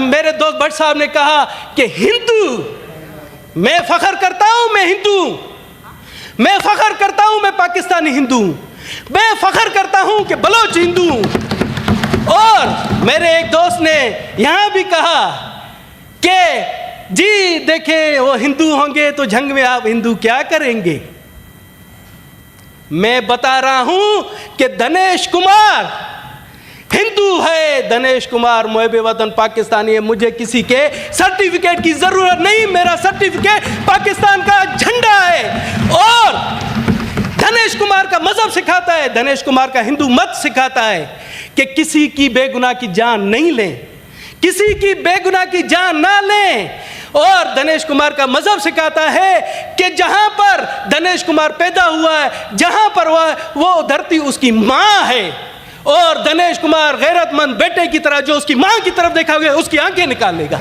मेरे दोस्त भट्ट साहब ने कहा कि हिंदू, मैं फख्र करता हूं मैं हिंदू, मैं फख्र करता हूं मैं पाकिस्तानी हिंदू, मैं फख्र करता हूं कि बलोच हिंदू। और मेरे एक दोस्त ने यहां भी कहा कि जी देखें वो हिंदू होंगे तो जंग में आप हिंदू क्या करेंगे। मैं बता रहा हूं कि दिनेश कुमार हिंदू है, दिनेश कुमार मुहब्बे वतन पाकिस्तानी है। मुझे किसी के सर्टिफिकेट की जरूरत नहीं, मेरा सर्टिफिकेट पाकिस्तान का झंडा है। और दिनेश कुमार का मजहब सिखाता है, दिनेश कुमार का हिंदू मत सिखाता है कि किसी की बेगुनाह की जान नहीं लें, किसी की बेगुनाह की जान ना लें। और दिनेश कुमार का मजहब सिखाता है कि जहां पर दिनेश कुमार पैदा हुआ है, जहां पर वो धरती उसकी मां है। और दिनेश कुमार गैरतमंद बेटे की तरह जो उसकी मां की तरफ देखा गया उसकी आंखें निकाल लेगा।